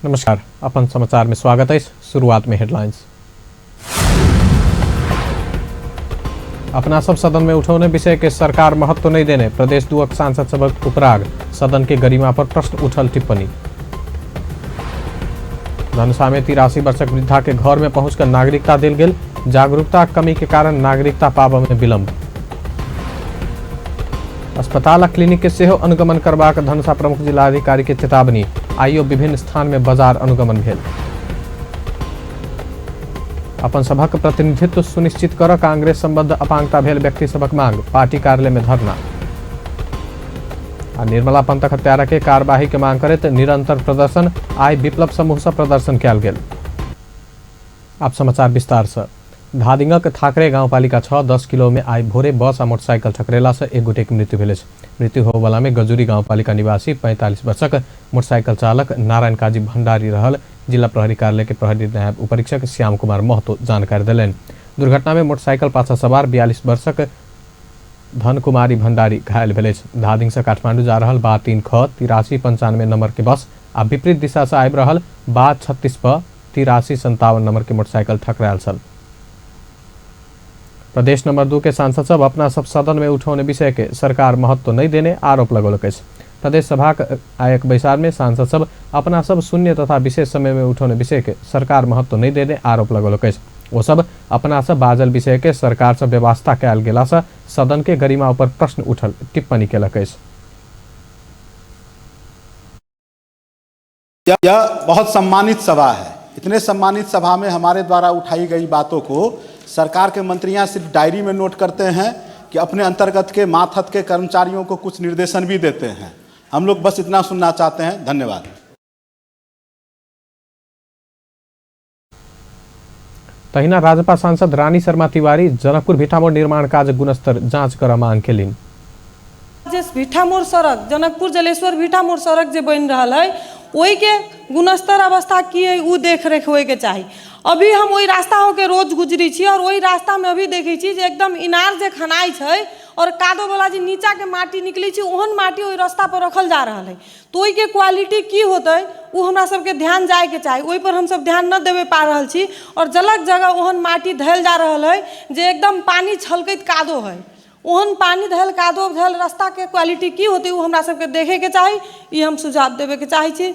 नमस्कार, अपन समाचार में स्वागत है। शुरुआत में हेडलाइंस। अपना सब सदन में उठाउने विषय के सरकार महत्व नहीं देने, प्रदेश दुअक सांसद सबक उपराग, सदन के गरिमा पर प्रश्न उठल टिप्पणी। धनुषा में 83 वर्षक वृद्धा के घर में पहुंचकर नागरिकता दिल गेल, जागरूकता कमी के कारण नागरिकता पाबा में विलंब। अस्पताल आ क्लिनिक के सेहो अनुगमन करबाक धनुषा प्रमुख जिलाधिकारी के चेतावनी, आइयो विभिन्न स्थान में बाजार अनुगमन भेल। अपन सभक प्रतिनिधित्व सुनिश्चित कर कांग्रेस संबद्ध अपांगता भेल व्यक्ति सबक मांग, पार्टी कार्यालय में धरना। निर्मला पंथक हत्यारा के कार्यवाही के मांग करैत निरंतर प्रदर्शन, आइ विप्लव समूह से प्रदर्शन कयल गेल। अब समाचार विस्तार से। धादिंगक थाकरे गाउँपालिका 6-10 किलो में आई भोरे बस आ मोटरसाइकिल ठकरेला से एक गोटे के मृत्यु भेल। मृत्यु होबला में गजुरी गाउँपालिका निवासी 45 वर्षक मोटरसाइकिल चालक नारायण काजी भंडारी रहल। जिला प्रहरी कार्यालय के प्रहरी नायब उपरीक्षक श्याम कुमार महतो जानकारी दिलैन। दुर्घटना में मोटरसाइकिल पाछा सवार 42 वर्षक धन कुमारी भंडारी घायल भेल। धादिंग से काठमांडू जा रहल बा 3 ख 8395 नंबर के बस आ विपरीत दिशा से आबि रहल बा 36 प 8357 नंबर के मोटरसाइकिल ठकरायल छल। प्रदेश नंबर 2 के सांसद सब अपना सब सदन में उठाउने विषय के सरकार महत्व नहीं देने आरोप लगौलक। प्रदेश सभा आयक बैसार में सांसद सब अपना सब शून्य तथा विशेष समय में उठाउने विषय के सरकार महत्व नहीं देने आरोप लगौलक। वो सब अपना सब बाजल विषय के सरकार से व्यवस्था कयल गेला से सदन के गरिमा पर प्रश्न उठल टिप्पणी केलक। यह बहुत सम्मानित सभा है। इतने सम्मानित सभा में हमारे द्वारा उठाई गई बातों को सरकार के मंत्रियां सिर्फ डायरी में नोट करते हैं कि अपने अंतर्गत के मातहत के कर्मचारियों को कुछ निर्देशन भी देते हैं। हम लोग बस इतना सुनना चाहते हैं। धन्यवाद। तहिना राजपा सांसद रानी शर्मा तिवारी जनकपुर भिठामोड़ निर्माण कार्य गुणस्तर जांच कर मांग केलिन। भिठामोड़ सड़क जनकपुर जलेश्वर भिठामोड़ सड़क जो बन रहा है वही के गुणस्तर अवस्था की है वो देख रेख होए के चाहिए। अभी हम वही रास्ता होके रोज गुजरी छी और वही रास्ता में अभी देखे छी जे एकदम इनार जे खनाई है और कादो वाला जी नीचा के माटी निकली छी ओहन माटी वही रास्ता पर रखल जा रहा है। तो वही के क्वालिटी की होते वो हमरा सबके ध्यान जाए के चाहिए। वही पर हम सब ध्यान न देवे पा रहल छी और जलक जगह ओहन माटी धैल जा रहा है जे एकदम पानी छलकैत कादो है। ओहन पानी धैल कादो धैल रास्ता के क्वालिटी की होती वो हमरा सबके देखे के चाहिए। ये हम सुझाव देवे के चाहे छी।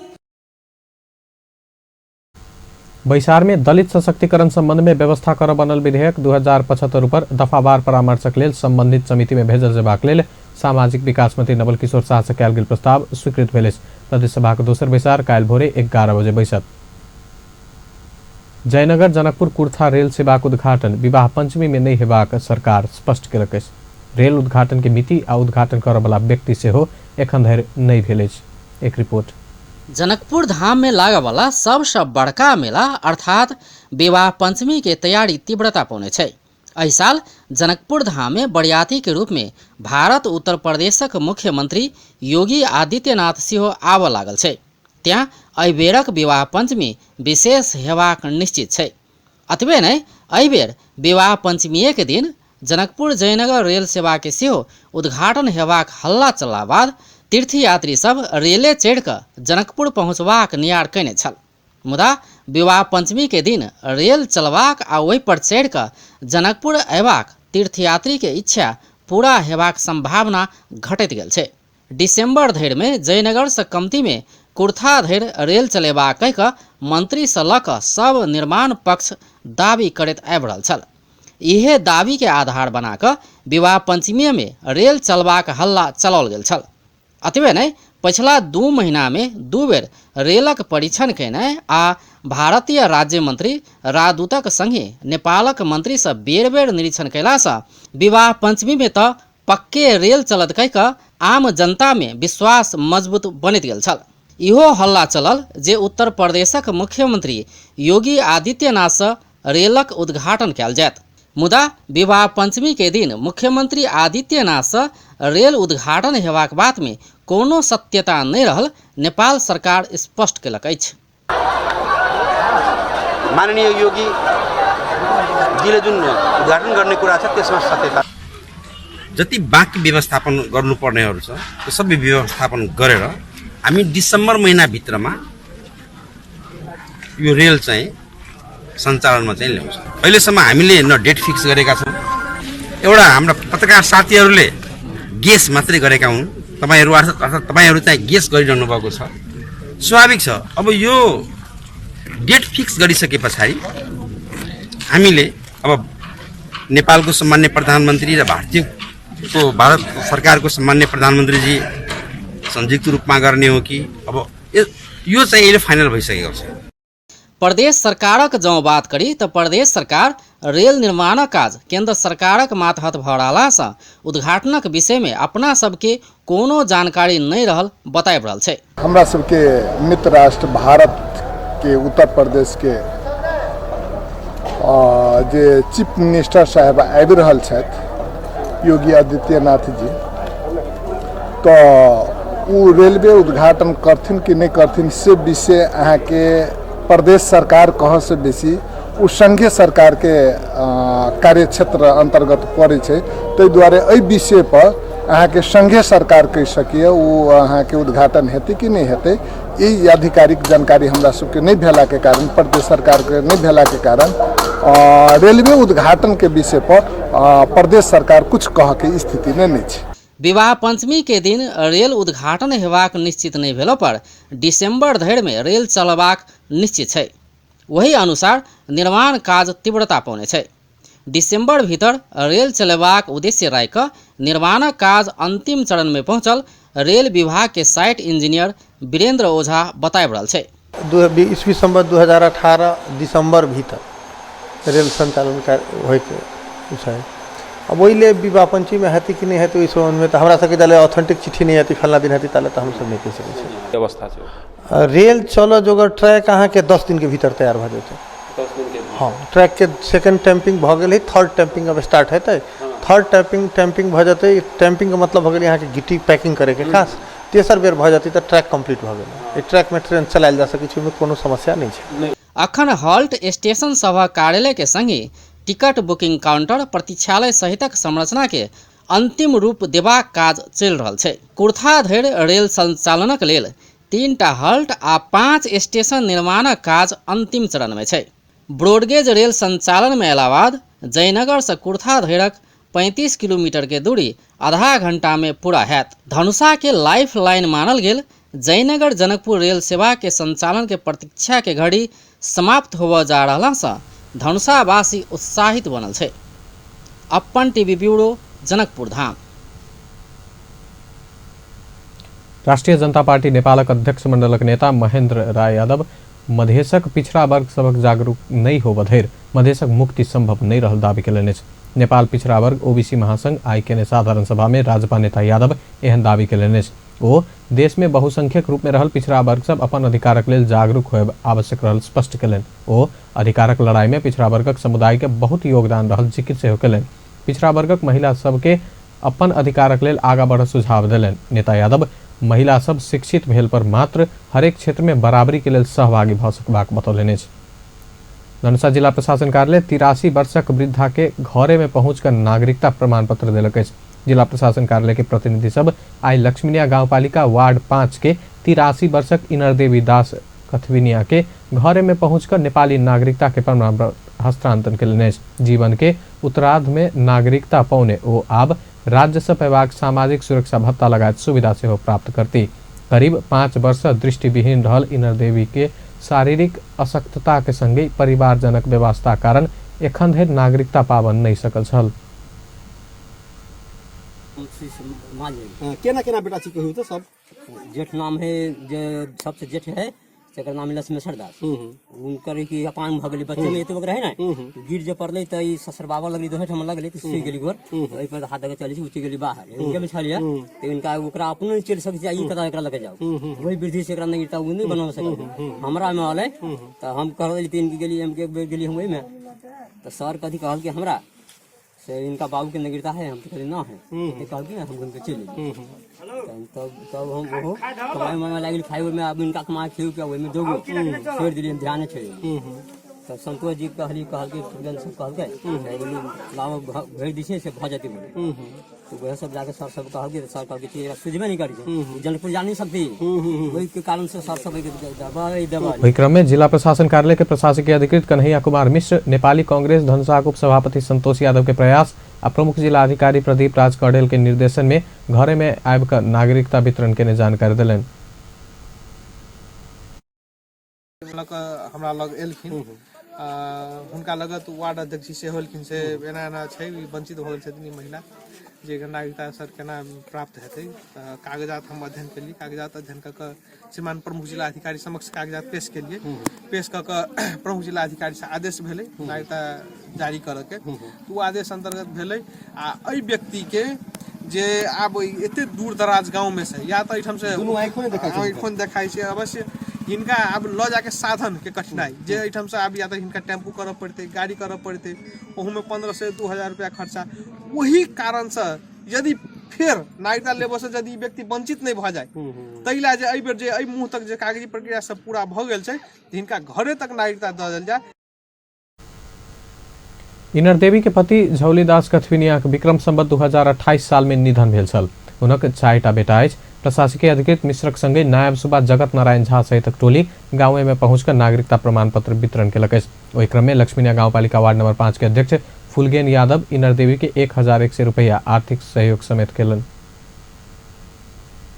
बैसार में दलित सशक्तिकरण संबंध में व्यवस्था कर बनल विधेयक 2075 पर दफावार परामर्शक लेल संबंधित समिति में भेजल जेबाक लेल सामाजिक विकास मंत्री नवल किशोर शाह से कयल गेल प्रस्ताव स्वीकृत भेल। प्रदेश सभा के दोसर बैसार काल्हि भोरे 11 बजे बैसत। जयनगर जनकपुर कुर्था रेल सेवाक उद्घाटन विवाह पंचमी में नहीं हेबाक सरकार स्पष्ट केलक। रेल उद्घाटन के मिति आ उद्घाटन करय वाला व्यक्ति सेहो एखन धरि नहीं भेल। एक रिपोर्ट। जनकपुर धाम में लागे वाला सबसे बड़का मेला अर्थात विवाह पंचमी के तैयारी तीव्रता पौने छै। एहि साल जनकपुर धाम में बरियाती के रूप में भारत उत्तर प्रदेशक मुख्यमंत्री योगी आदित्यनाथ सेहो आबऽ लागल छै। त्यां एहि बेरक विवाह पंचमी विशेष हेबाक निश्चित छै। अतबे नहीं एहि बेर विवाह पंचमी के दिन जनकपुर जयनगर रेल सेवा के सेहो उद्घाटन हेबाक हल्ला चलला बाद तीर्थयात्री सब रेले चढ़िकऽ जनकपुर पहुँचबाक नियार कयने छल। मुदा विवाह पंचमी के दिन रेल चलबाक आ ओहि पर चढ़िकऽ जनकपुर अयबाक तीर्थयात्री के इच्छा पूरा हेबाक संभावना घटैत गेल छै। दिसंबर धरि में जयनगर से कमती में कुर्था धरि रेल चलेबाक कहि कऽ मंत्री से लऽ कऽ सब निर्माण पक्ष दावी करैत आबि रहल छल। इहे दावी के आधार बना कऽ विवाह पंचमी में रेल चलबाक हल्ला चलाओल गेल छल। अतबे नहीं पिछला 2 महीना में 2 बेर रेलक परीक्षण केने आ भारतीय राज्य मंत्री राजदूतक संगे नेपालक मंत्री से बेर निरीक्षण कैला से विवाह पंचमी में तो पक्के रेल चलत कहि कऽ आम जनता में विश्वास मजबूत बनैत गेल छल। इहो हल्ला चलल जे उत्तर प्रदेशक मुख्यमंत्री योगी आदित्यनाथ से रेलक उद्घाटन कयल जायत। मुदा विवाह पंचमी के दिन मुख्यमंत्री आदित्यनाथ से रेल उद्घाटन हेबाक बात में कोनो सत्यता नहीं रहल नेपाल सरकार स्पष्ट केलक अछि। माननीय योगी जीले जुन उद्घाटन गर्ने कुरा छ त्यसमा सत्यता जति बाँकी व्यवस्थापन गर्नुपर्नेहरू छ त्यो सबै व्यवस्थापन गरेर हामी डिसेम्बर महिना भित्रमा यो रेल चाहिँ सञ्चालनमा चाहिँ ल्याउँछ। अहिलेसम्म हामीले न डेट फिक्स गरेका छौँ, एउटा हाम्रा पत्रकार साथीहरूले गेस मात्रै गरेका हुन्। तपाईँहरू अर्थात् तपाईँहरू चाहिँ गेस गरिरहनु भएको छ, स्वाभाविक छ। अब यो डेट फिक्स गरिसके पछाडि हामीले अब नेपालको सम्मान्य प्रधानमन्त्री र भारत सरकारको सम्मान्य प्रधानमन्त्रीजी संयुक्त रूपमा गर्ने हो कि अब यो चाहिँ अहिले फाइनल भइसकेको छ। प्रदेश सरकारक जँ बात करी तऽ प्रदेश सरकार रेल निर्माणक काज केंद्र सरकारक मातहत भऽ रहलासँ उद्घाटनक विषयमे अपना सबके कोनो जानकारी नहि रहल बताबि रहल छै। हमरा सबके मित्र राष्ट्र भारत के उत्तर प्रदेश के जे चीफ मिनिस्टर साहब आबि रहल छथि योगी आदित्यनाथ जी, तो वो रेलवे उद्घाटन करथिन कि नहीं करथिन से विषय अहाँ के प्रदेश सरकार कह से बेसी वो संघीय सरकार के कार्यक्षेत्र अंतर्गत पड़े छै। ताहि दुआरे एहि विषय पर अहाँ के संघीय सरकार कह सकिए वो अहाँ के उद्घाटन हेतै कि नहीं हेतै, ई आधिकारिक जानकारी हमरा सबके नहीं भेला के कारण, प्रदेश सरकार के नहीं भेला के कारण रेलवे उद्घाटन के विषय पर प्रदेश सरकार कुछ कह के स्थिति में नहीं छै। विवाह पंचमी के दिन रेल उद्घाटन हेबाक निश्चित नहीं भेला पर डिसेम्बर धरि में रेल चलबाक निश्चित है। वही अनुसार निर्माण काज तीव्रता पाउने छै। डिसेम्बर भीतर रेल चलेबाक उद्देश्य राख निर्माणक काज अंतिम चरण में पहुंचल रेल विभाग के साइट इंजीनियर वीरेंद्र ओझा बताबि रहल छै। 2018 दिसंबर भीतर रेल संचालन होइके छै। अब ओहिले विवाह पंचमी में हेतै कि नहीं हेतै इस में तो हमरा सबके ताले ऑथेंटिक चिट्ठी नहीं हेतै फलना दिन हेतै ताले तो हम सब नहीं कह सकै छी। व्यवस्था छै रेल चल जोगर ट्रैक अहाँ के 10 दिन के भीतर तैयार भ जेतै। 10 दिन के हाँ, ट्रैक के सेकंड टैंपिंग भ गेलै, थर्ड टैंपिंग अब स्टार्ट हेतै। थर्ड टैंपिंग भ जेतै। टैंपिंग के मतलब भ गेलै अहाँ के गिट्टी पैकिंग करे के खास। तेसर बेर भ जेतै तो ट्रैक कंप्लीट भ गेलै। ए ट्रैक में ट्रेन चलायल जा सकै छै, में कोनो समस्या नहीं छै। अखन हॉल्ट स्टेशन सभा कार्यालय के संगे टिकट बुकिंग काउंटर प्रतीक्षालय सहितक संरचना के अंतिम रूप देबाक काज चलि रहल छै। कुर्था धरि रेल संचालनक लेल 3टा हॉल्ट आ 5 स्टेशन निर्माणक काज अंतिम चरण में छै। ब्रॉडगेज रेल संचालन में इलाहाबाद जयनगर से कुर्था धरिक 35 किलोमीटर के दूरी आधा घंटा में पूरा हैत। धनुषा के लाइफ लाइन मानल गेल जयनगर जनकपुर रेल सेवा के संचालन के प्रतीक्षा के घड़ी समाप्त होबऽ जा रहला से धनुषावासी उत्साहित बनल छै। अपन टीवी ब्यूरो जनकपुर धाम। राष्ट्रिय जनता पार्टी नेपालक अध्यक्ष मंडलक नेता महेंद्र राय यादव मधेशक पिछड़ा वर्ग सबक जागरूक नहीं होबऽ धरि मधेशक मुक्ति संभव नहीं रहल दावी केलनि अछि। नेपाल पिछड़ा वर्ग ओबीसी महासंघ आई केने साधारण सभा में राजपा नेता यादव एहन दावी केलनि अछि। ओ देश में बहुसंख्यक रूप में रहल पिछड़ा वर्ग सब अपन अधिकारक लेल जागरूक होयब आवश्यक रहल स्पष्ट केलनि। ओ अधिकारक लड़ाई में पिछड़ा वर्गक समुदाय के बहुत योगदान रहल जिक्र सेहो केलनि। पिछड़ा वर्गक महिला सबके अपन अधिकारक लेल आगा बढ़ सुझाव देलनि। नेता यादव महिला सब शिक्षित भेल पर मात्र हरेक क्षेत्र में बराबरी के लेल सहभागी भऽ सकबाक बतौलनि अछि। धनुषा जिला प्रशासन कार्यालय 83 वर्षक वृद्धा के घरे में पहुंचकर नागरिकता प्रमाण पत्र देलक अछि। जिला प्रशासन कार्यालय के प्रतिनिधि सब आई लक्ष्मीनिया गांवपालिका वार्ड 5 के 83 वर्षक इनरदेवी दास कथविनिया के घरे में पहुंचकर नेपाली नागरिकता के प्रमाण हस्तांतरण केलनि अछि। जीवन के उत्तरार्ध में नागरिकता पौने ओ आब राज्य से पैबाक सामाजिक सुरक्षा भत्ता लगायत सुविधा सेहो प्राप्त करती। करीब 5 वर्ष दृष्टिविहीन रहल इनरदेवी के शारीरिक अशक्तता के संगे परिवारजनक व्यवस्था कारण एखन धरि नागरिकता पाबन नहीं सकल छल। केना केना बेटा छी कहू तो सब जेठ नाम है जे सबसे जेठ है सेकर नाम लक्ष्मेश्वर दास। उनकर की अपान भ गेली बच्चे में एते वगैरह है ना गिर जे पड़ले त ई ससरबावा लगली दोहे हम लगले त सुई गेली घर ओइ पर हाथ लगे चली उठी गेली बाहर उनके में छलिया त इनका ओकरा अपनो नहीं चल सक जाई कदा एकरा लगे जाओ वही वृद्धि से एकरा नहीं गिरता उ नहीं बना सके हमरा में आले त हम कहली तीन की गेली हम के एक बेर गेली हम ओइ में त सर कथि कहल के हमरा से इनका बाबू के नगरता है हम तो कहली ना है तो कहल कि हम घूम के चली तब हम वो कमाई में लागल खाई में अब इनका कमा खियो के ओइ में दोगो छोड़ दिली ध्यान छै तो संतोष जी कहल के लाभ भेज दी से भ जाती बोले तो वह सब जाके सर सब कहल के सर कहल के सुझबे नहीं करी जनकपुर जा नहीं सकती वही के कारण से सर सब दवाई वही क्रम में जिला प्रशासन कार्यालय के प्रशासकीय अधिकृत कन्हैया कुमार मिश्र, नेपाली कांग्रेस धनुषा उप सभापति संतोष यादव के प्रयास आ प्रमुख जिला अधिकारी प्रदीप राज कौडेल के निर्देशन में घरे में आबि कऽ नागरिकता वितरण के जानकारी दिलनि। हमरा लग एलखिन हुनका लगत वार्ड अध्यक्ष से होलखिन से एना एना छै वंचित हो गेल छथिन महिला जे नागरिकता सर केना प्राप्त हेतै कागजात हम अध्ययन केलिए कागजात अध्ययन कऽ श्रीमान प्रमुख जिला अधिकारी समक्ष कागजात पेश केलिए पेश कऽ प्रमुख जिला अधिकारी से आदेश भेलै नागरिकता जारी करऽ के तो आदेश अंतर्गत भेलै आ एहि व्यक्ति के जे आब एते दूर दराज गांव में से या तो एठम से आँखों देखाई छै अवश्य हिनका अब ल जाके साधन के कठिनाई जे एठम से आब या तो हिनका टेम्पू करऽ पड़ते गाड़ी करऽ पड़ते ओहू में 1500 से 2000 रुपया खर्चा वही कारण से यदि फिर नागरिकता लेबऽ से यदि व्यक्ति वंचित नहीं भ जाए तैला जे एहि बेर जे एहि मुँह तक जे कागजी प्रक्रिया सब पूरा भ गेल छै हिनका घरे तक नागरिकता दऽ देल जाए। इनर देवी के पति झौलीदास कथविनिया के विक्रम संवत 2028 साल में निधन भेल छल। हुनक 4टा बेटा अछि। प्रशासकीय अधिकृत मिश्रक संगे नायब सुबा जगत नारायण झा सहित टोली गाँव में पहुंचकर नागरिकता प्रमाण पत्र वितरण केलक अछि। ओहि क्रम में लक्ष्मीनिया गाँवपालिका वार्ड नंबर 5 के अध्यक्ष फुलगेन यादव इनर देवी के 1100 रुपया आर्थिक सहयोग समेत केलन।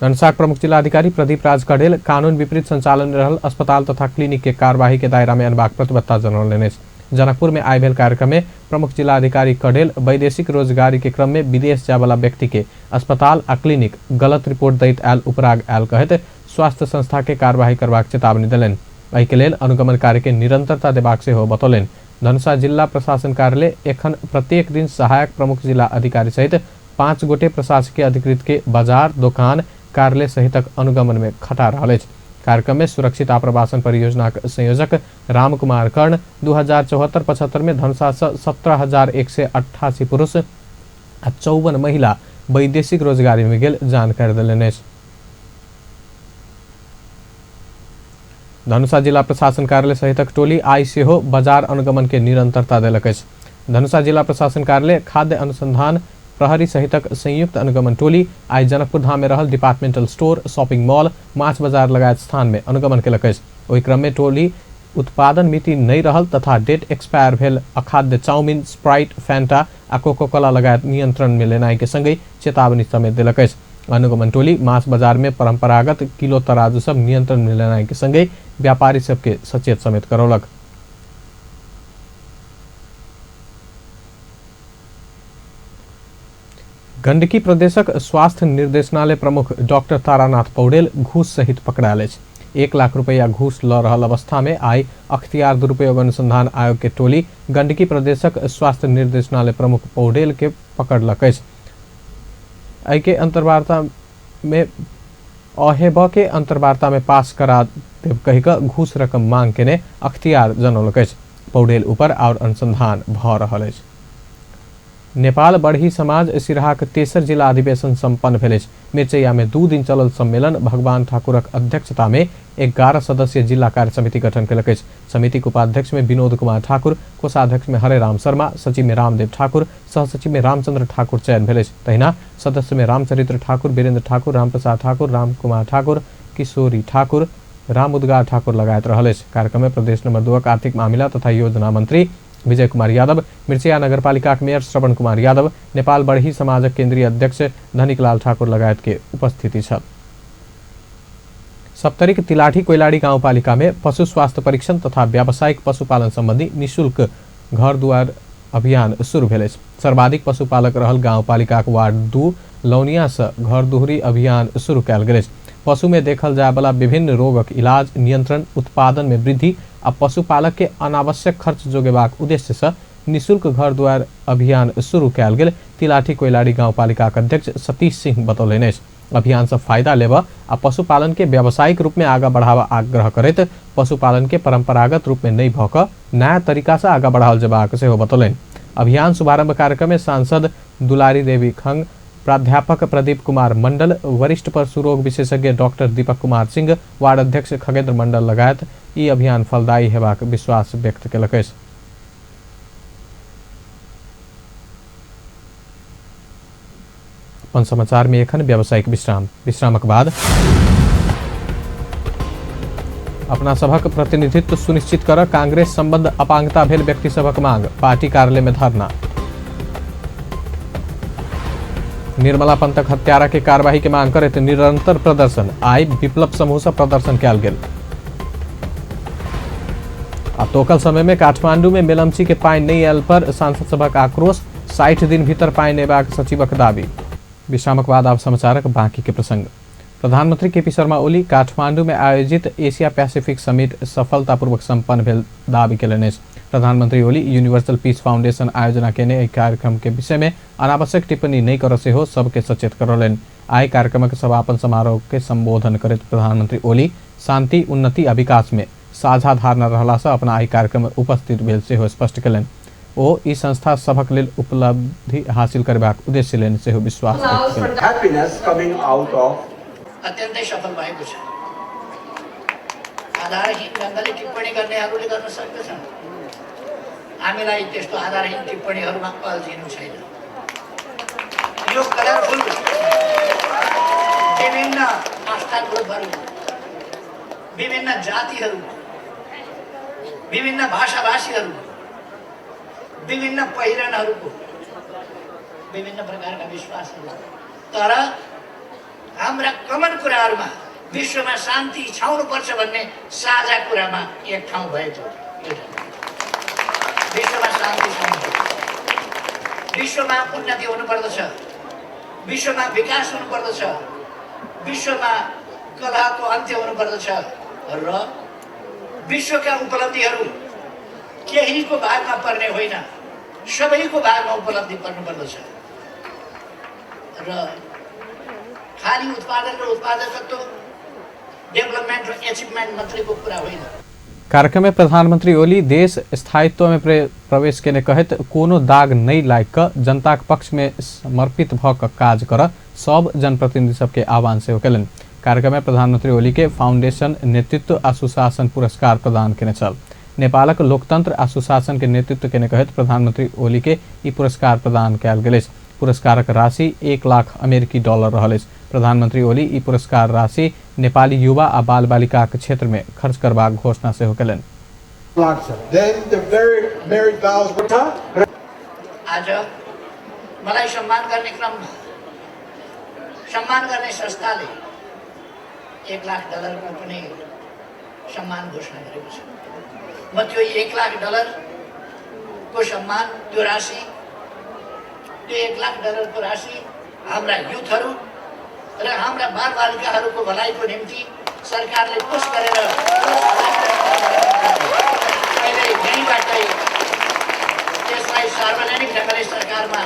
धनुषाक प्रमुख जिला अधिकारी प्रदीप राज कौडेल कानून विपरीत संचालन रहल अस्पताल तथा क्लिनिक के कार्यवाही के दायरा में अनबाक प्रतिबद्धता जनौलनि। जनकपुर में आय भेल कार्यक्रम में प्रमुख जिला अधिकारी कौडेल वैदेशिक रोजगारी के क्रम में विदेश जाय वाला व्यक्ति के अस्पताल आ क्लिनिक गलत रिपोर्ट दैत आयल उपराग आयल कहत स्वास्थ्य संस्था के कार्यवाही करबाक चेतावनी दिलनि। एहि के लेल अनुगमन कार्य के निरंतरता देबाक सेहो बतौलनि। धनुषा जिला प्रशासन कार्यालय एखन प्रत्येक दिन सहायक प्रमुख जिला अधिकारी सहित 5 गोटे प्रशासकीय अधिकृत के बाजार दोकान कार्यालय सहितक अनुगमन में खटा रहल अछि। कार्यक्रम में सुरक्षित आप्रवासन परियोजना के संयोजक राम कुमार कर्ण 2074-75 में धनुषा 17,188 पुरुष आ 54 महिला वैदेशिक रोजगारी में गेल जानकारी देलनि। धनुषा जिला प्रशासन कार्यालय सहितक टोली आई सेहो बाजार अनुगमन के निरंतरता देलक अछि। धनुषा जिला प्रशासन कार्यालय खाद्य अनुसंधान प्रहरी सहितक संयुक्त अनुगमन टोली आई जनकपुर धाम में रहल डिपार्टमेंटल स्टोर, शॉपिंग मॉल, माछ बाजार लगायत स्थान में अनुगमन केलक अछि। ओहि क्रम में टोली उत्पादन मिति नहीं रहल तथा डेट एक्सपायर भेल अखाद्य चाउमिन, स्प्राइट, फैंटा आ कोको कोला लगायत नियंत्रण में लेनाई के संगे चेतावनी समेत देलक अछि। अनुगमन टोली माछ बाजार में परंपरागत किलो तराजू सब नियंत्रण में लेनाई के संगे व्यापारी सबके सचेत समेत करौलक। गंडकी प्रदेशक स्वास्थ्य निर्देशनालय प्रमुख डॉक्टर तारानाथ पौडेल घूस सहित पकड़ायल अछि। 1 लाख रुपया घूस ल रहल अवस्था में आई अख्तियार दुरुपयोग अनुसंधान आयोग के टोली गंडकी प्रदेशक स्वास्थ्य निर्देशनालय प्रमुख पौडेल के पकड़लक अछि। एहि के अंतर्वार्ता में अहेब के अंतर्वार्ता में पास करा देव कहिकऽ घूस रकम मांग केने अख्तियार जनौलक अछि। पौडेल ऊपर और अनुसंधान भ रहल अछि। नेपाल बढ़ी समाज सिराहाक 3 जिला अधिवेशन संपन्न भेल अछि। मिर्चैया में 2 दिन चलल सम्मेलन भगवान ठाकुरक अध्यक्षता में 11 सदस्यीय जिला कार्य समिति गठन केलक अछि। समिति के उपाध्यक्ष में विनोद कुमार ठाकुर, कोषाध्यक्ष में हरे राम शर्मा, सचिव में रामदेव ठाकुर, सहसचिव में रामचंद्र ठाकुर चयन भेल अछि। तहिना सदस्य में रामचरित्र ठाकुर, वीरेंद्र ठाकुर, रामप्रसाद ठाकुर, राम कुमार ठाकुर, किशोरी ठाकुर, राम उद्गार ठाकुर लगायत रहल अछि। कार्यक्रम में प्रदेश नंबर 2 आर्थिक मामिला तथा योजना मंत्री विजय कुमार यादव, मिर्चिया नगरपालिका के मेयर श्रवण कुमार यादव, नेपाल बढ़ी समाज केंद्रीय अध्यक्ष धनिकलाल ठाकुर लगायत के उपस्थिति छल। सप्तरी के तिलाठी कोइलाड़ी गाउँपालिका में पशु स्वास्थ्य परीक्षण तथा व्यावसायिक पशुपालन संबंधी निःशुल्क घर दुआर अभियान शुरू भेल अछि। सर्वाधिक पशुपालक रहल गाउँपालिका वार्ड 2 लौनिया से घर दुहरी अभियान शुरू कयल गेल अछि। पशु में देखल जाय वाला विभिन्न रोगक इलाज, नियंत्रण, उत्पादन में वृद्धि आ पशुपालक के अनावश्यक खर्च जोगेबाक उद्देश्य से निःशुल्क घर दुआर अभियान शुरू कयल गेल तिलाठी कोइलाड़ी गाउँपालिका अध्यक्ष सतीश सिंह बतौलनि अछि। अभियान से फायदा लेबा आ पशुपालन के व्यावसायिक रूप में आगा बढ़ावा आग्रह करैत पशुपालन के परंपरागत रूप में नहीं भ क नया तरीका से आगा बढ़ाओल जेबाक सेहो बतौलनि। अभियान शुभारंभ कार्यक्रम में सांसद दुलारी देवी खंग, प्राध्यापक प्रदीप कुमार मण्डल, वरिष्ठ पशु रोग विशेषज्ञ डाक्टर दीपक कुमार सिंह, वार्ड अध्यक्ष खगेन्द्र मण्डल लगायत यी अभियान फलदायी हेबाक विश्वास व्यक्त केलक अछि। अपन समाचार में एखन व्यावसायिक विश्रामक बाद अपना सभक प्रतिनिधित्व सुनिश्चित कर कांग्रेस संबंध अपांगता भेल व्यक्ति सभक मांग, पार्टी कार्यालय में धरना। निर्मला पंथक हत्यारा के कार्यवाही के मांग करैत निरंतर प्रदर्शन, आइ विप्लव समूह से प्रदर्शन कयल गेल। आ तोकल समय में काठमांडू में मेलमची के पानी नहीं आयल पर सांसद सभक आक्रोश, 60 दिन भीतर पानी नेबाक सचिवक दावी। विश्रामक बाद आब समाचारक बाकी के प्रसंग। प्रधानमंत्री केपी शर्मा ओली काठमांडू में आयोजित एशिया पैसिफिक समिट सफलतापूर्वक संपन्न भेल दावी केलनि अछि। प्रधानमंत्री ओली यूनिवर्सल पीस फाउंडेशन आयोजना केने एहि कार्यक्रम के विषय में अनावश्यक टिप्पणी नहीं कर सेहो सबके सचेत करौलनि। आइ कार्यक्रमक समापन समारोह के संबोधन करैत प्रधानमंत्री ओली शांति, उन्नति आ विकास में साझा धारणा रहला से अपना एहि कार्यक्रम में उपस्थित भेल सेहो स्पष्ट केलनि। ओ ई संस्था सभक लेल उपलब्धि हासिल करबाक उद्देश्य लेने सेहो विश्वास व्यक्त केलनि। अत्यन्तै सफल भएको छ। आधारहीन ढङ्गले टिप्पणी गर्नेहरूले गर्न सक्दछन्। हामीलाई त्यस्तो आधारहीन टिप्पणीहरूमा अल्झिनु छैन। यो कलरफुल विभिन्न आस्था ग्रुपहरू, विभिन्न जातिहरू, विभिन्न भाषाभाषीहरू, विभिन्न पहिरनहरूको विभिन्न प्रकारका विश्वासहरू, तर हाम्रा कमन कुराहरूमा विश्वमा शान्ति छाउनुपर्छ भन्ने साझा कुरामा एक ठाउँ भएको विश्वमा शान्ति छाउनु, विश्वमा उन्नति हुनुपर्दछ, विश्वमा विकास हुनुपर्दछ, विश्वमा कलहको अन्त्य हुनुपर्दछ र विश्वका उपलब्धिहरू केहीको भागमा पर्ने होइन, सबैको भागमा उपलब्धि पर्नुपर्दछ र खाली उत्पादन र उत्पादकत्व डेभलपमेन्ट र एचिभमेन्ट मात्रैको कुरा होइन। कार्यक्रम में प्रधानमंत्री ओली देश स्थायित्व में प्रवेश केने कहत कोनो दाग नहीं लाग क जनता के पक्ष में समर्पित भ क काज कर सब जनप्रतिनिधि सबके आह्वान सेहो केलनि। कार्यक्रम में प्रधानमंत्री ओली के फाउंडेशन नेतृत्व आ सुशासन पुरस्कार प्रदान केने छल। नेपालक लोकतंत्र आ सुशासन के नेतृत्व केने कहत प्रधानमंत्री ओली के ई पुरस्कार प्रदान कयल गेल अछि। पुरस्कारक राशि 1 लाख अमेरिकी डॉलर रहल अछि। प्रधानमंत्री ओली ई पुरस्कार राशि नेपाली युवा आ बाल बालिका के क्षेत्र में खर्च करबाक घोषणा सेहो केलनि। आज मलाई सम्मान गर्ने क्रममा सम्मान गर्ने संस्थाले 1 लाख डलरको पनि सम्मान घोषणा गरेको छ। म त्यो 1 लाख डलरको सम्मान, त्यो राशि, त्यो 1 लाख डलरको राशि हाम्रा युथहरू र हाम्रा बालबालिकाहरूको भलाइको निम्ति सरकारले कोष गरेर अहिले यहीँबाटै त्यसलाई सार्वजनिक ढङ्गले सरकारमा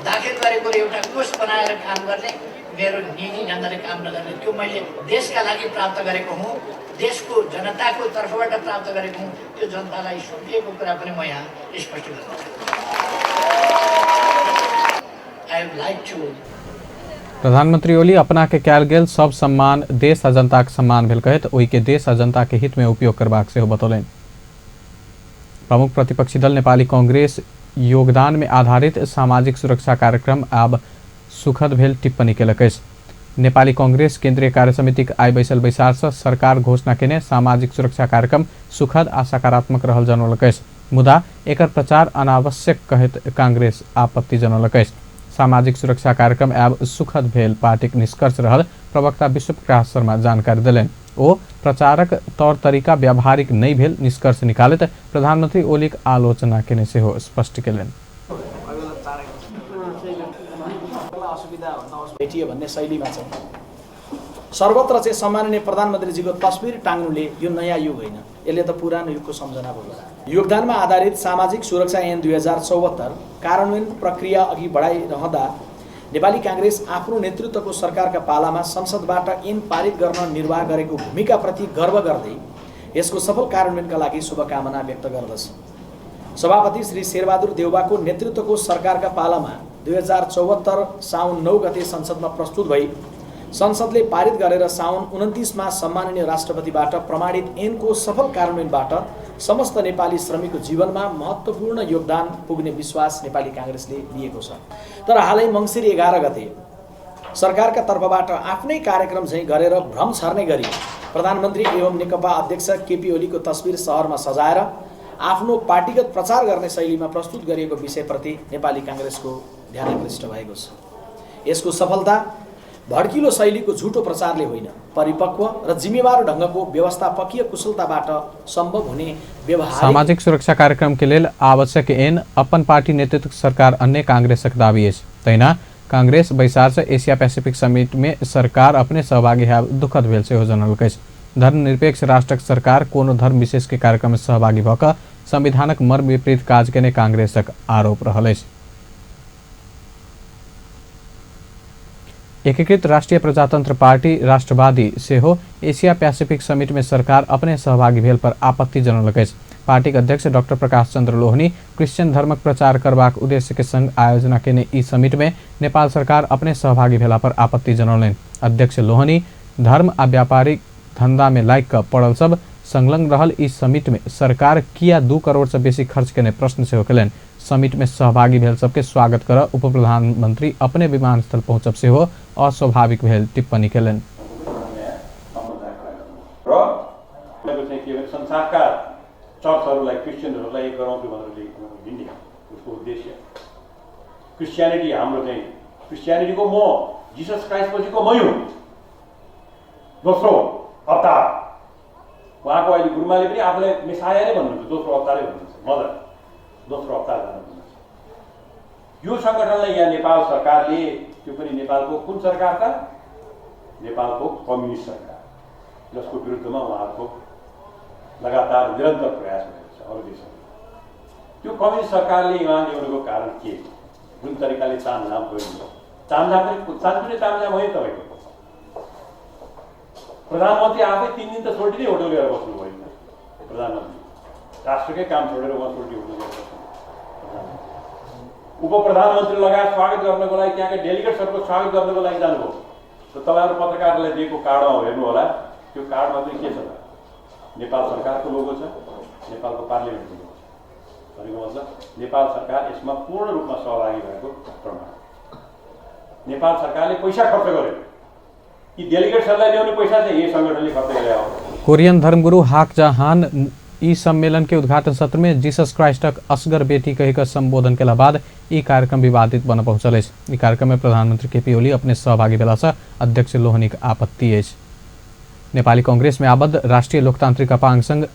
दाखिल गरेको एउटा कोष बनाएर काम गर्ने, मेरो निजी ढङ्गले काम नगर्ने, त्यो मैले देशका लागि प्राप्त गरेको हुँ, देशको जनताको तर्फबाट प्राप्त गरेको हुँ। त्यो जनतालाई सुम्पिएको कुरा पनि म यहाँ स्पष्ट गर्न चाहन्छु। प्रधानमंत्री ओली अपना के कयल गेल सब सम्मान देश आ जनता के सम्मान भेल कहत ओहि के देश आ जनता के हित में उपयोग करबाक सेहो बतौलनि। प्रमुख प्रतिपक्षी दल नेपाली कांग्रेस योगदान में आधारित सामाजिक सुरक्षा कार्यक्रम आब सुखद भेल टिप्पणी केलक अछि। नेपाली कांग्रेस केंद्रीय कार्य समिति आइ बैसल बैसार से सरकार घोषणा केने सामाजिक सुरक्षा कार्यक्रम सुखद आ सकारात्मक रहल जनौलक अछि। मुदा एकर प्रचार अनावश्यक कहत कांग्रेस आपत्ति जनौलक अछि। सामाजिक सुरक्षा कार्यक्रम आब सुखद भेल पार्टीक निष्कर्ष रहल प्रवक्ता विश्व प्रकाश शर्मा जानकारी देलनि। ओ प्रचारक तौर तरीका व्यावहारिक नहीं भेल निष्कर्ष निकालैत प्रधानमंत्री ओलीक आलोचना केने सेहो स्पष्ट केलनि। भन्ने शैलीमा छ। सर्वत्र चाहिँ सम्माननीय प्रधानमन्त्रीजीको तस्बिर टाङ्नुले यो नयाँ युग होइन, यसले त पुरानो युगको सम्झना भयो। योगदानमा आधारित सामाजिक सुरक्षा ऐन 2074 कार्यान्वयन प्रक्रिया अघि बढाइरहँदा नेपाली कांग्रेस आफ्नो नेतृत्वको सरकारका पालामा संसदबाट ऐन पारित गर्न निर्वाह गरेको भूमिकाप्रति गर्व गर्दै यसको सफल कार्यान्वयनका लागि शुभकामना व्यक्त गर्दछ। सभापति श्री शेरबहादुर देउवाको नेतृत्वको सरकारका पालामा 2074 साउन 9 गते संसदमा प्रस्तुत भई संसदले पारित गरेर साउन 29मा सम्माननीय राष्ट्रपतिबाट प्रमाणित ऐनको सफल कार्यान्वयनबाट समस्त नेपाली श्रमिकको जीवनमा महत्त्वपूर्ण योगदान पुग्ने विश्वास नेपाली काङ्ग्रेसले लिएको छ। तर हालै मङ्सिर 11 गते सरकारका तर्फबाट आफ्नै कार्यक्रम चाहिँ गरेर भ्रम छर्ने गरी प्रधानमन्त्री एवं नेकपा अध्यक्ष केपी ओलीको तस्बिर सहरमा सजाएर आफ्नो पार्टीगत प्रचार गर्ने शैलीमा प्रस्तुत गरिएको विषयप्रति नेपाली काङ्ग्रेसको ध्यान आकृष्ट भएको छ। यसको सफलता भड्किलो शैलीको झुटो प्रचारले होइन, परिपक्व र जिम्मेवार ढङ्गको व्यवस्थापकीय कुशलताबाट सम्भव हुने व्यवहार। सामाजिक सुरक्षा कार्यक्रम के लेल आवश्यक ऐन अपन पार्टी नेतृत्व सरकार अन्य कांग्रेसक दावी अछि। तहिना कांग्रेस बैसार से एशिया पैसिफिक समिट में सरकार अपने सहभागी है दुखद भेल से जनलक अछि। धर्मनिरपेक्ष राष्ट्रक सरकार कोनो धर्म विशेष के कार्यक्रम में सहभागी भऽ कऽ संविधानक मर्म विपरीत काज केने कांग्रेसक आरोप रहल अछि। एकीकृत राष्ट्रीय प्रजातंत्र पार्टी राष्ट्रवादी सेहो एशिया पैसिफिक समिट में सरकार अपने सहभागी भेल पर आपत्ति जनलक अछि। पार्टी के अध्यक्ष डॉक्टर प्रकाश चंद्र लोहनी क्रिश्चियन धर्मक प्रचार करबाक उद्देश्य के संग आयोजना केने ई समिट में नेपाल सरकार अपने सहभागी भेला पर आपत्ति जनौलनि। अध्यक्ष लोहनी धर्म आ व्यापारिक धंधा में लागि कऽ पड़ल सब संलग्न रहल ई समिट में सरकार किया 2 करोड़ से बेसी खर्च केने प्रश्न सेहो केलनि। समिट में सहभागी भेल सबके स्वागत कर उप प्रधानमंत्री अपने विमानस्थल पहुंचब सेहो अस्वाभाविक भेल टिप्पणी केलनि। संसारका चर्चहरूलाई क्रिस्चियनहरूलाई एक गराउँछु भनेर हिँड्ने उसको उद्देश्य क्रिस्चियनिटी हाम्रो चाहिँ क्रिस्चियनिटीको म जिसस क्राइस्ट पछिको मै हुँ दोस्रो अवतार। उहाँको अहिले गुरुमाले पनि आफूलाई मेसाया नै भन्नुहुन्छ, दोस्रो अवतारै भन्नुहुन्छ, मदर दोस्रो अवतार भन्नुहुन्छ। यो सङ्गठनलाई यहाँ नेपाल सरकारले, त्यो पनि नेपालको कुन सरकार त नेपालको कम्युनिस्ट सरकार, जसको विरुद्धमा उहाँहरूको लगातार निरन्तर प्रयास भएको छ अरू देशहरू। त्यो कम्युनिस्ट सरकारले यहाँ ल्याउनुको कारण के, जुन तरिकाले तामझाम गरिन्छ, तामझाम पनि सानोतिनो तामझाम होइन। तपाईँको प्रधानमन्त्री आफै 3 दिन त सोल्टी नै होटल गएर बस्नु भयो। प्रधानमन्त्री राष्ट्रकै काम छोडेर उहाँ सोल्टी होटल गएर बस्नु। उप प्रधानमन्त्री लगायत स्वागत गर्नको लागि त्यहाँका डेलिगेट्सहरूको स्वागत गर्नको लागि जानुभयो। त तपाईँहरू पत्रकारलाई दिएको कार्डमा हेर्नु होला, त्यो कार्डमा चाहिँ के छ त नेपाल सरकारको लोगो छ, नेपालको पार्लियामेन्टको लोगो छ। भनेको मतलब नेपाल सरकार यसमा पूर्ण रूपमा सहभागी भएको प्रमाण। नेपाल सरकारले पैसा खर्च गर्यो, यी डेलिगेट्सहरूलाई ल्याउने पैसा चाहिँ यही सङ्गठनले खर्च गरे हो। कोरियन धर्मगुरु हाक जहान ई सम्मेलन के उद्घाटन सत्र में जीसस क्राइस्टक असगर बेटी कहिकर संबोधन के बाद ई कार्यक्रम विवादित बन पहुंचल अछि। ई कार्यक्रम में प्रधानमंत्री केपी ओली अपने सहभागी भेला से अध्यक्ष लोहनी आपत्ति अछि। नेपाली कांग्रेस में आबद्ध राष्ट्रीय लोकतांत्रिक अपांग संघ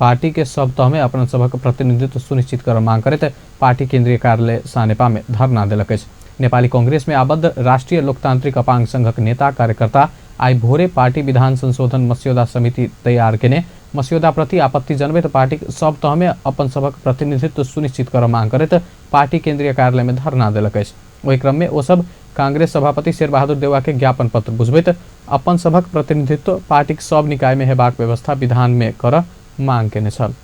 पार्टी के सब तह में अपन सभक प्रतिनिधित्व सुनिश्चित कर मांग करते पार्टी केंद्रीय कार्यालय सानेपा में धरना देलक अछि। नेपाली कांग्रेस में आबद्ध राष्ट्रीय लोकतांत्रिक अपांग संघक नेता कार्यकर्ता आई भोरे पार्टी विधान संशोधन मस्यौदा समिति तैयार केने मस्यौदा प्रति आपत्ति जनबैत पार्टी सब तह में अपन सभक प्रतिनिधित्व सुनिश्चित कर मांग करते पार्टी केंद्रीय कार्यालय में धरना देलक अछि। ओहि क्रम में ओ सब कांग्रेस सभापति शेरबहादुर देउवा के ज्ञापन पत्र बुझबैत अपन सभक प्रतिनिधित्व पार्टी सब निकाय में हेबाक व्यवस्था विधान में कर मांग केने छल।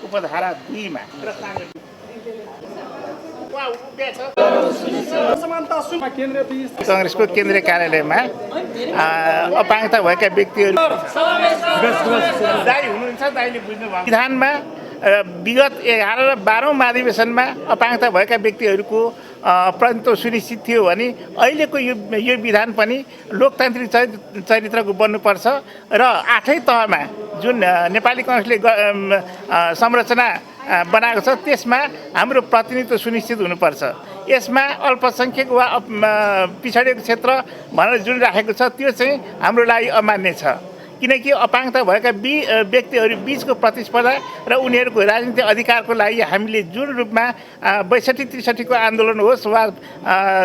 उपधारा 2 मा कांग्रेसको केन्द्रीय कार्यालयमा अपाङ्गता भएका व्यक्तिहरू विधानमा विगत 11 र 12औं महाधिवेशनमा अपाङ्गता भएका व्यक्तिहरूको प्रतिनिधित्व सुनिश्चित थियो भने अहिलेको यो विधान पनि लोकतान्त्रिक चरित्रको बन्नुपर्छ र 8औं तहमा जुन नेपाली कांग्रेसले संरचना बनाएको छ त्यसमा हाम्रो प्रतिनिधित्व सुनिश्चित हुनुपर्छ। यसमा अल्पसंख्यक वा पिछडिएको क्षेत्र भनेर जुन राखेको छ त्यो चाहिँ हाम्रो लागि अमान्य छ, किनकि अपाङ्गता भएका व्यक्तिहरू बीचको प्रतिस्पर्धा र उनीहरूको राजनीतिक अधिकारको लागि हामीले जुन रूपमा 62-63 को आन्दोलन होस् वा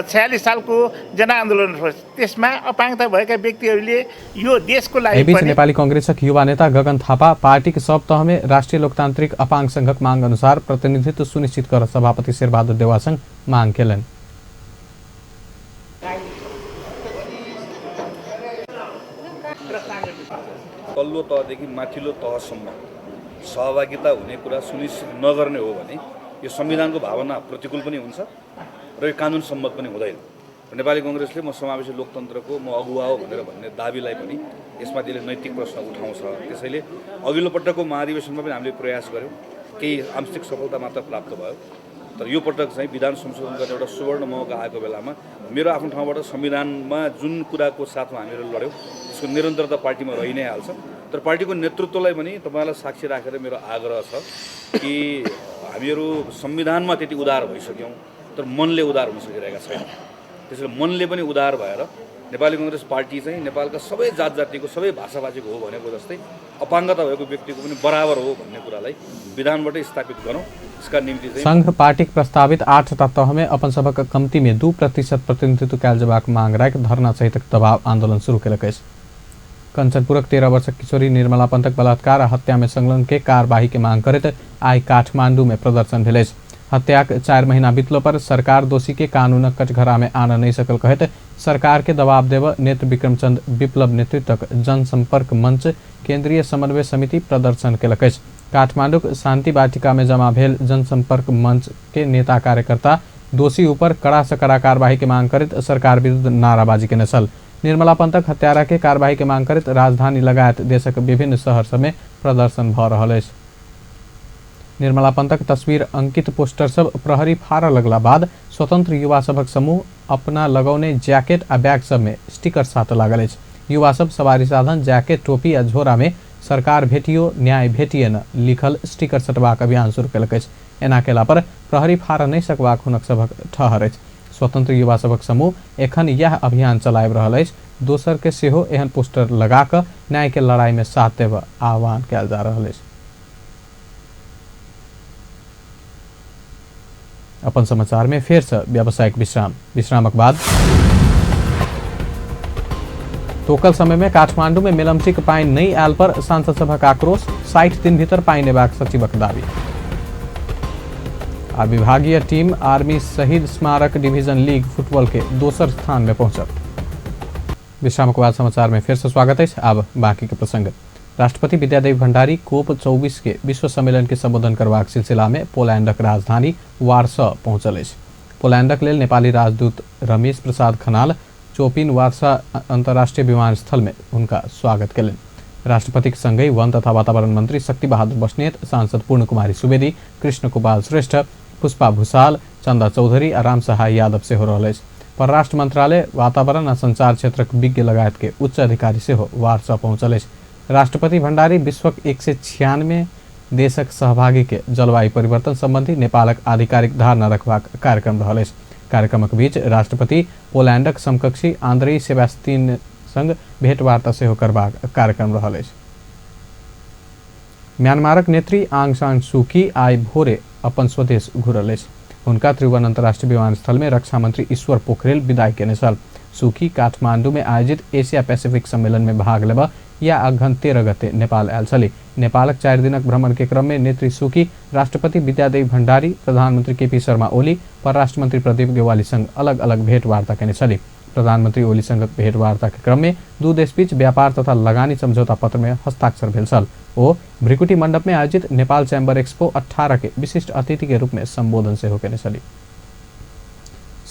46 सालको जनआन्दोलन होस् त्यसमा अपाङ्गता भएका व्यक्तिहरूले यो देशको लागि बीच नेपाली कांग्रेसक युवा नेता गगन थापा पार्टी के सब तह में राष्ट्रीय लोकतांत्रिक अपांग संघक मांग अनुसार प्रतिनिधित्व सुनिश्चित कर सभापति शेरबहादुर देउवासँग मांग केलन्। तल्लो तहदेखि माथिल्लो तहसम्म सहभागिता हुने कुरा सुनिश्चित नगर्ने हो भने यो संविधानको भावना प्रतिकूल पनि हुन्छ र यो कानुन सम्मत पनि हुँदैन। नेपाली कांग्रेसले म समावेशी लोकतन्त्रको म अगुवा हो भनेर भन्ने दाबीलाई पनि यसमा त्यसले नैतिक प्रश्न उठाउँछ। त्यसैले अघिल्लो पटकको महाधिवेशनमा पनि हामीले प्रयास गऱ्यौँ, केही आंशिक सफलता मात्र प्राप्त भयो। तर यो पटक चाहिँ विधान संशोधन गर्ने एउटा सुवर्ण मौका आएको बेलामा मेरो आफ्नो ठाउँबाट संविधानमा जुन कुराको साथमा हामीहरू लड्यौँ त्यसको निरन्तरता पार्टीमा रहि नै हाल्छ। तर पार्टीको नेतृत्वलाई पनि तपाईँलाई साक्षी राखेर मेरो आग्रह छ कि हामीहरू संविधानमा त्यति उदार भइसक्यौँ तर मनले उदार हुन सकिरहेका छैन। त्यसैले मनले पनि उदार भएर नेपाली कांग्रेस पार्टी चाहिँ नेपालका सबै जात जातिको सबै भाषाभाषीको हो भनेको जस्तै अपाङ्गता भएको व्यक्तिको पनि बराबर हो भन्ने कुरालाई विधानबाटै स्थापित गरौँ। इसका निम्ति चाहिँ संघ पार्टी प्रस्तावित 8 तह में अपन सबक कम्ती में 2% प्रतिनिधित्व कैल जबाक मांग राख धरना सहित दबाव आंदोलन शुरू केलक। कंचनपुरक 13 वर्षक किशोरी निर्मला पंथक बलात्कार आ हत्या में संलग्न के कार्यवाही के मांग करते आई काठमांडू में प्रदर्शन भेल। हत्याक 4 महीना बीतलो पर सरकार दोषी के कानूनक कटघरा में आन नहीं सकल कहते सरकार के दबाव देव नेत्र विक्रमचंद विप्लव नेतृत्वक जनसंपर्क मंच केंद्रीय समन्वय समिति प्रदर्शन केलक। काठमांडूक शांति वाटिका में जमा भेल जनसंपर्क मंच के नेता कार्यकर्ता दोषी ऊपर कड़ा से कड़ा कार्यवाही के मांग करित सरकार विरुद्ध नाराबाजी के नसल। निर्मला पंथक हत्यारा के कार्यवाही के मांग करित राजधानी लगायत देशक विभिन्न शहर समेत प्रदर्शन भ रहल अछि। निर्मला पंथक तस्वीर अंकित पोस्टर सब प्रहरी फाड़ लगला बाद स्वतंत्र युवा सभक समूह अपना लगौने जैकेट आ बैग सब में स्टिकर साट लागल अछि। युवा सब सवारी साधन जैकेट टोपी आ झोरा में सरकार भेटियो न्याय भेटिए न लिखल स्टिकर सटबाक अभियान शुरू केलक अछि। एना केला पर प्रहरी फाड़ नहीं सकबाक हुनक सभक ठहर अछि। स्वतंत्र युवा सभक समूह एखन यह अभियान चलाइब रहल अछि। दोसर के सेहो एहन पोस्टर लगा क न्याय के लड़ाई में साथ देब आह्वान कयल जा रहल अछि। अपन समाचार में फेर से व्यावसायिक विश्रामक बाद तोकल समय में काठमांडू में मेलमचिक पाइन नहीं आयल पर सांसद सभक आक्रोश 60 दिन भीतर पाइन लेबाक सचिवक दावी। आ विभागीय टीम आर्मी शहीद स्मारक डिवीजन लीग फुटबॉल के दोसर स्थान में पहुंचल। विश्राम के बाद समाचार में फिर से स्वागत है। अब बाकी के प्रसंग। राष्ट्रपति विद्यादेवी भण्डारी कोप 24 के विश्व सम्मेलन के संबोधन करबाक सिलसिला में पोलैंडक राजधानी वार्सा पहुंचल अछि। पोलैंडक लेल नेपाली राजदूत रमेश प्रसाद खनाल चोपिन वार्सा अंतर्राष्ट्रीय विमानस्थल में उनका स्वागत कयलनि। राष्ट्रपति संगे वन तथा वातावरण मंत्री शक्ति बहादुर बस्नेत, सांसद पूर्ण कुमारी सुवेदी, कृष्ण कुमार श्रेष्ठ, पुष्पा भूषाल, चंदा चौधरी आ राम सहाय यादव सेहो रहल अछि। परराष्ट्र मंत्रालय, वातावरण आ संचार क्षेत्रक विज्ञ लगायत के उच्च अधिकारी सेहो वार्सा पहुंचल अछि। राष्ट्रपति भण्डारी विश्वक 196 देशक सहभागी के जलवायु परिवर्तन संबंधी नेपालक आधिकारिक धारणा रखबाक कार्यक्रम रहल अछि। कार्यक्रमक बीच राष्ट्रपति पोलैंडक समकक्षी आंद्रेई सेबास्टियन संग भेंटवार्ता सेहो करबाक कार्यक्रम रहल अछि। म्यांमारक नेत्री आंग सान सू की आइ भोरे अपन स्वदेश घुरल अछि। हुनका त्रिभुवन अंतर्राष्ट्रीय विमानस्थल में रक्षा मंत्री ईश्वर पोखरेल विदाई केने छल। सुकी काठमांडू में आयोजित एशिया पैसिफिक सम्मेलन में भाग लेब या अघन 13 गते नेपाल आयल छली। नेपालक 4 दिनक भ्रमण के क्रम में नेत्री सुकी राष्ट्रपति विद्यादेवी भण्डारी, प्रधानमंत्री केपी शर्मा ओली, परराष्ट्र मंत्री प्रदीप गेवाली संग अलग अलग भेंटवार्ता केने छली। प्रधानमंत्री ओली संगक भेंटवार्ता के क्रम में दू देश बीच व्यापार तथा लगानी समझौता पत्र में हस्ताक्षर भेल छल। ओ भ्रिकुटी मंडप में आयोजित नेपाल चैम्बर एक्सपो 18 के विशिष्ट अतिथि के रूप में संबोधन सेहो केने छली।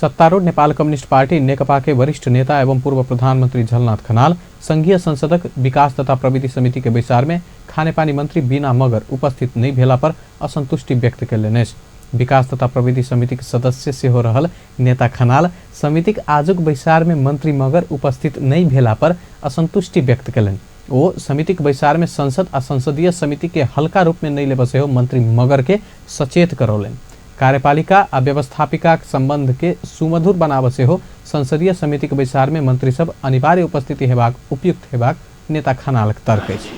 सत्तारूढ़ नेपाल कम्युनिस्ट पार्टी नेकपा के वरिष्ठ नेता एवं पूर्व प्रधानमंत्री झलनाथ खनाल संघीय संसदक विकास तथा प्रविधि समिति के बैसार में खानेपानी मंत्री बीना मगर उपस्थित नहीं भेला पर असंतुष्टि व्यक्त कयलनि अछि। विकास तथा प्रविधि समिति के सदस्य सेहो रहल नेता खनाल समितिक आजुक बैसार में मंत्री मगर उपस्थित नहीं भेला पर असंतुष्टि व्यक्त कयलनि। ओ समितिक बैसार में संसद आ संसदीय समिति के हल्का रूप में नहीं लेब सेहो मंत्री मगर के सचेत करौलनि। कार्यपालिका आ व्यवस्थापिका संबंध के सुमधुर बनाब सेहो संसदीय समिति के बैसार में मंत्री सब अनिवार्य उपस्थिति हेबाक उपयुक्त हेबाक नेता खनालक तर्क अछि।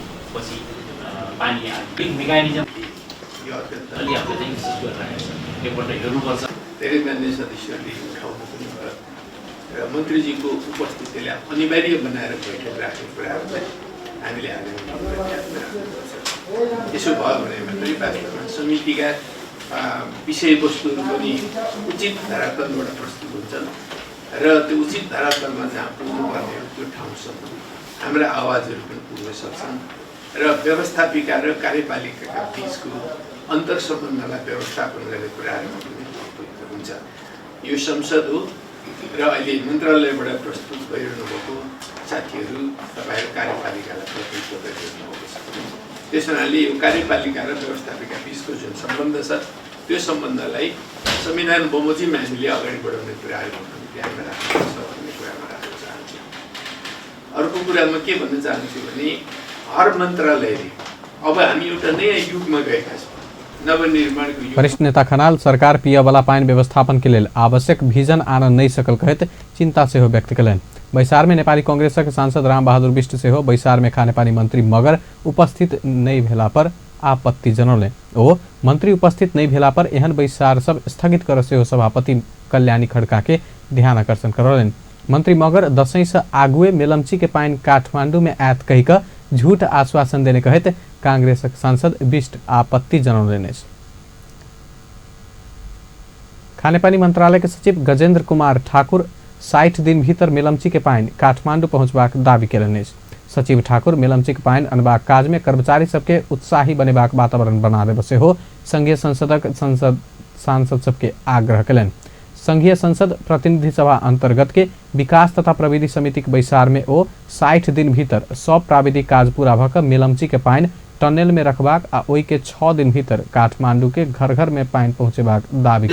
मन्त्रीजीको उपस्थितिलाई अनिवार्य बनाएर बैठक राख्ने कुराहरू चाहिँ हामीले यसो भयो भने मात्रै वास्तवमा समितिका विषयवस्तुहरू पनि उचित धरातलबाट प्रस्तुत हुन्छन् र त्यो उचित धरातलमा जहाँ पुग्नुपर्ने हो त्यो ठाउँसम्म हाम्रा आवाजहरू पनि पुग्न सक्छन् र व्यवस्थापिका र कार्यपालिकाका बिचको अन्तर सम्बन्धलाई व्यवस्थापन गर्ने कुराहरूमा पनि उपयुक्त हुन्छ। यो संसद हो र अहिले मन्त्रालयबाट प्रस्तुत भइरहनु भएको साथीहरू तपाईँहरू कार्यपालिकालाई प्रतिनिधित्व गरिरहनु भएको छ। त्यस हुनाले यो कार्यपालिका र व्यवस्थापिका बिचको जुन सम्बन्ध छ त्यो सम्बन्धलाई संविधान बमोजिम हामीले अगाडि बढाउने कुराहरू ध्यानमा राख्नुपर्छ भन्ने कुरामा राख्न चाहन्छु। अर्को कुरा म के भन्न चाहन्छु भने हर मन्त्रालयले अब हामी एउटा नयाँ युगमा गएका छौँ, नवनिर्माणको युग। वरिष्ठ नेता खनाल सरकार पियवला पानी व्यवस्थापन के लेल आवश्यक भिजन आन नहीं सकल कहत चिंता से हो व्यक्त कलन। बैसार में नेपाली कांग्रेसक सांसद राम बहादुर बिष्ट से हो बैसार में खानेपानी मंत्री मगर उपस्थित नहीं भेला पर आपत्ति जनौले। ओ मंत्री उपस्थित नहीं भेला पर एहन बैसार सब स्थगित कर से हो सभापति कल्याणी खड़का के ध्यान आकर्षण करौलन। मंत्री मगर दसैं से आगुए मेलम्ची के पाइन काठमांडू में आत कही का झूठ आश्वासन देने कहत कांग्रेस सांसद बिष्ट आपत्ति जनौले। खानेपानी मंत्रालय के सचिव गजेंद्र कुमार ठाकुर 60 दिन भीतर मेलम्ची के पाइन काठमांडू पहुंचबाक दावी केलनि। सचिव ठाकुर मेलम्ची के पाइन अनबाक काज में कर्मचारी सबके उत्साही बनेबाक वातावरण बना देबे से हो संघीय सांसद सबके आग्रह कलन। संघीय संसद प्रतिनिधि सभा अंतर्गत के विकास तथा प्रविधि समिति के बैसार में ओ 60 दिन भीतर सब प्राविधिक काज पूरा भक मेलम्ची के पाइन टनल में रखबाक आ ओई के 6 दिन भीतर काठमांडू के घर घर में पाइन पहुंचेबाक दावी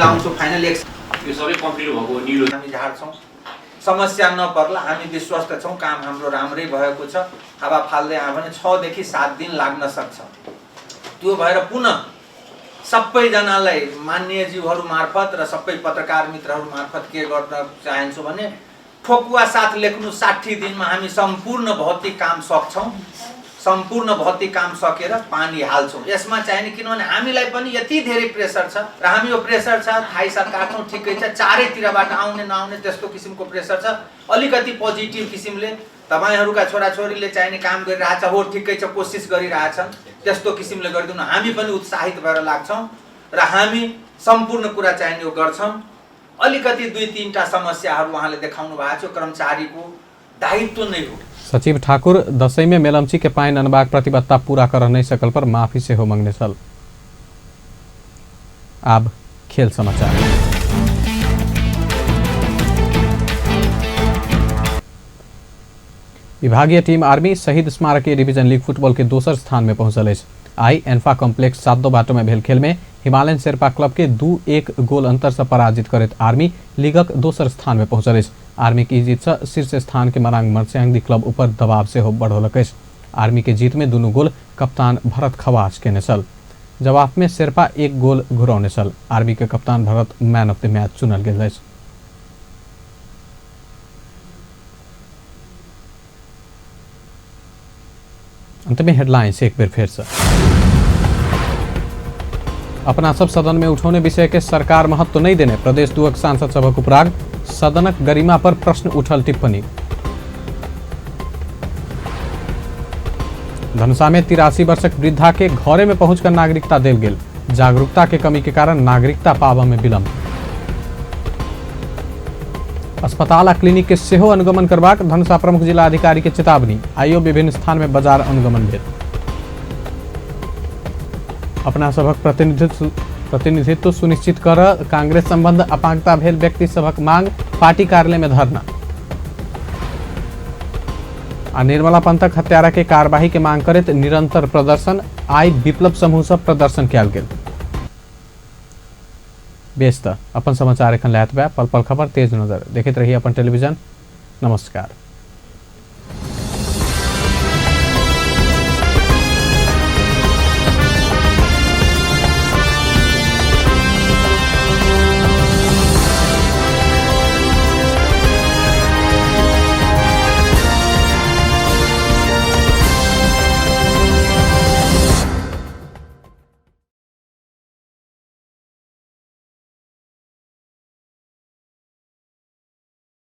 समस्या नपर्ला हामी विश्वस्त छौं, काम हाम्रो राम्रै भएको छ। हावा फाल्दै आयो भने 6 देखि 7 दिन लाग्न सक्छ। त्यो भएर पुनः सबैजनालाई माननीय जीवहरू मार्फत र सबै पत्रकार मित्रहरू मार्फत के गर्न चाहन्छु भने ठोकुवा साथ लेख्नु 60 दिनमा हामी सम्पूर्ण भौतिक काम सक्छौं। सम्पूर्ण भौतिक काम सकेर पानी हाल्छौं। यसमा चाहिने किनभने हामीलाई पनि यति धेरै प्रेसर छ र हामी यो प्रेसर छ थाई सरकार छौं, ठिकै छ, चारैतिरबाट आउने नआउने त्यस्तो किसिमको प्रेसर छ। अलिकति पोजिटिभ किसिमले तपाईहरुका छोराछोरीले चाहिने काम गरिरहेछ, हो ठिकै छ, कोसिस गरिरहेछन्, त्यस्तो किसिमले गरिदिनु हामी पनि उत्साहित भएर लाग्छौं र हामी सम्पूर्ण कुरा चाहिने यो गर्छौं। अलिकति 2-3टा समस्याहरू उहाँले देखाउनु भएको छ, कर्मचारीको दायित्व नै हो। सचिव ठाकुर दसैं में मेलम्ची के पाइन अनबाक प्रतिबद्धता पूरा कर नहीं सकल पर माफी से हो मंगने सल। अब खेल समाचार। विभागीय टीम आर्मी शहीद स्मारकीय डिवीजन लीग फुटबॉल के दोसर स्थान में पहुंचल। आई एन्फा कॉम्प्लेक्स 7 बाटो में भेल खेल में हिमालयन शेरपा क्लब के 2-1 गोल अंतर से पराजित करत आर्मी लीगक दोसर स्थान में पहुंचल। आर्मी की जीत से शीर्ष स्थान के मरांग मर्स्यांगदी क्लब ऊपर दबाव से हो बढ़ोलक। आर्मी के जीत में दोनों गोल कप्तान भरत खवास के सल। जवाब में शेरपा 1 गोल घुरौने सल। आर्मी के कप्तान Bharat man of the match चुनल गए। अंत में हेडलाइंस एक बार फिर से। अपना सब सदन में उठाने विषय के सरकार महत्व नहीं देने प्रदेश 2 सांसद सभा उपराग। सदनक गरिमा पर प्रश्न उठल टिप्पणी। धनुषा में 83 वर्षक वृद्धा के घरे में पहुंचकर नागरिकता देल गेल। जागरूकता के कमी के कारण नागरिकता पावा में विलंब। अस्पताल आ क्लिनिक के सेहो अनुगमन करबाक धनुषा प्रमुख जिला अधिकारी के चेतावनी। आइयो विभिन्न स्थान में बाजार अनुगमन भेल। अपना सभक प्रतिनिधित्व सुनिश्चित कर कांग्रेस संबंध अपांगता भेल व्यक्ति सभक मांग। पार्टी कार्यालय में धरना। आ निर्मला पंथक हत्यारा के कार्यवाही के मांग करत निरंतर प्रदर्शन। आई विप्लव समूह सब प्रदर्शन कयल गेल। बेस्त अपन समाचार एखन लायत बा। पल पल खबर तेज नजर देखैत रही अपन टेलीविजन। नमस्कार।